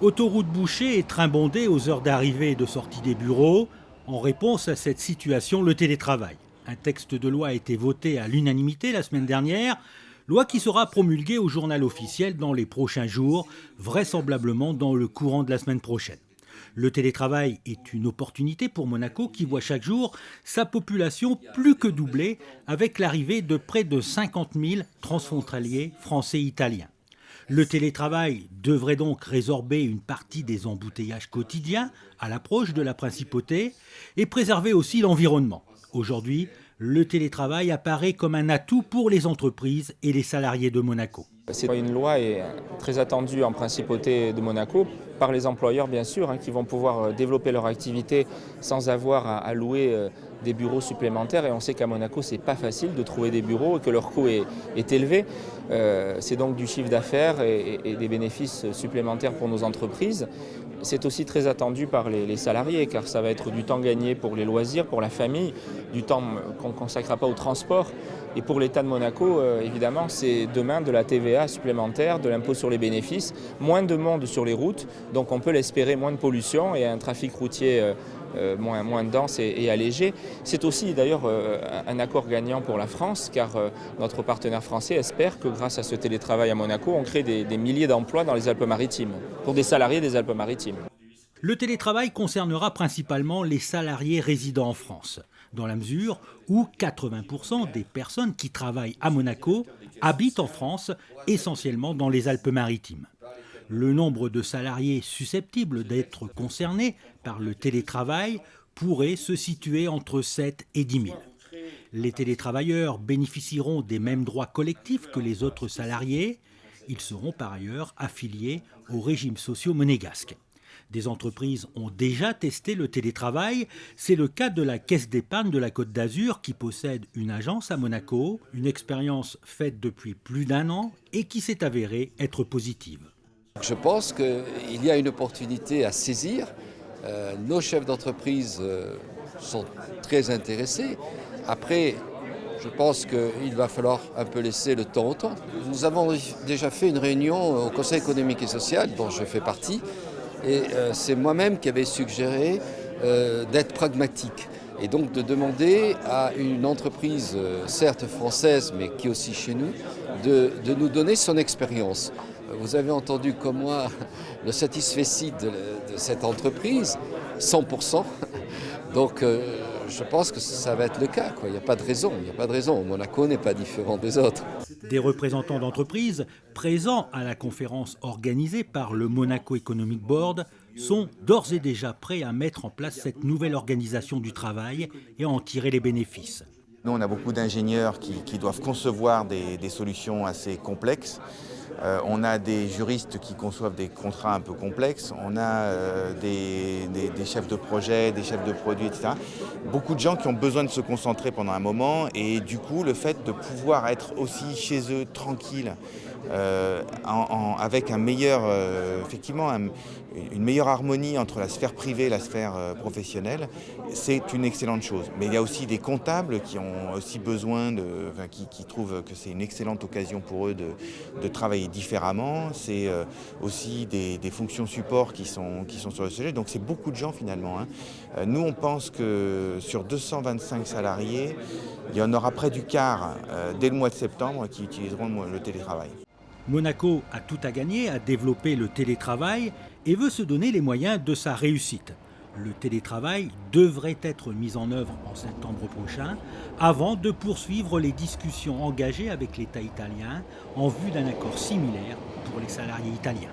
Autoroute bouchée et train bondé aux heures d'arrivée et de sortie des bureaux. En réponse à cette situation, le télétravail. Un texte de loi a été voté à l'unanimité la semaine dernière, loi qui sera promulguée au journal officiel dans les prochains jours, vraisemblablement dans le courant de la semaine prochaine. Le télétravail est une opportunité pour Monaco qui voit chaque jour sa population plus que doubler avec l'arrivée de près de 50 000 transfrontaliers français et italiens. Le télétravail devrait donc résorber une partie des embouteillages quotidiens à l'approche de la principauté et préserver aussi l'environnement. Aujourd'hui, le télétravail apparaît comme un atout pour les entreprises et les salariés de Monaco. C'est une loi très attendue en principauté de Monaco par les employeurs bien sûr, qui vont pouvoir développer leur activité sans avoir à louer des bureaux supplémentaires. Et on sait qu'à Monaco, c'est pas facile de trouver des bureaux et que leur coût est élevé. C'est donc du chiffre d'affaires et des bénéfices supplémentaires pour nos entreprises. C'est aussi très attendu par les salariés car ça va être du temps gagné pour les loisirs, pour la famille, du temps qu'on ne consacrera pas au transport. Et pour l'État de Monaco, évidemment, c'est demain de la TVA supplémentaire, de l'impôt sur les bénéfices, moins de monde sur les routes, donc on peut l'espérer moins de pollution et un trafic routier moins dense et allégé. C'est aussi d'ailleurs un accord gagnant pour la France car notre partenaire français espère que grâce à ce télétravail à Monaco, on crée des milliers d'emplois dans les Alpes-Maritimes, pour des salariés des Alpes-Maritimes. Le télétravail concernera principalement les salariés résidant en France, dans la mesure où 80% des personnes qui travaillent à Monaco habitent en France, essentiellement dans les Alpes-Maritimes. Le nombre de salariés susceptibles d'être concernés par le télétravail pourrait se situer entre 7 et 10 000. Les télétravailleurs bénéficieront des mêmes droits collectifs que les autres salariés. Ils seront par ailleurs affiliés aux régimes sociaux monégasques. Des entreprises ont déjà testé le télétravail. C'est le cas de la Caisse d'épargne de la Côte d'Azur qui possède une agence à Monaco, une expérience faite depuis plus d'1 an et qui s'est avérée être positive. Je pense qu'il y a une opportunité à saisir. Nos chefs d'entreprise sont très intéressés. Après, je pense qu'il va falloir un peu laisser le temps au temps. Nous avons déjà fait une réunion au Conseil économique et social, dont je fais partie, et c'est moi-même qui avais suggéré d'être pragmatique et donc de demander à une entreprise, certes française, mais qui est aussi chez nous, de nous donner son expérience. Vous avez entendu comme moi le satisfecit de cette entreprise, 100%. Donc je pense que ça va être le cas. Il n'y a pas de raison. Monaco n'est pas différent des autres. Des représentants d'entreprises présents à la conférence organisée par le Monaco Economic Board sont d'ores et déjà prêts à mettre en place cette nouvelle organisation du travail et à en tirer les bénéfices. Nous, on a beaucoup d'ingénieurs qui doivent concevoir des solutions assez complexes. On a des juristes qui conçoivent des contrats un peu complexes. On a des chefs de projet, des chefs de produits, etc. Beaucoup de gens qui ont besoin de se concentrer pendant un moment. Et du coup, le fait de pouvoir être aussi chez eux, tranquille, avec un meilleur, effectivement, une meilleure harmonie entre la sphère privée et la sphère professionnelle, c'est une excellente chose. Mais il y a aussi des comptables qui ont aussi besoin qui trouvent que c'est une excellente occasion pour eux de travailler différemment. C'est aussi des fonctions support qui sont sur le sujet. Donc c'est beaucoup de gens finalement. Nous, on pense que sur 225 salariés, il y en aura près du quart dès le mois de septembre qui utiliseront le télétravail. Monaco a tout à gagner à développer le télétravail et veut se donner les moyens de sa réussite. Le télétravail devrait être mis en œuvre en septembre prochain avant de poursuivre les discussions engagées avec l'État italien en vue d'un accord similaire pour les salariés italiens.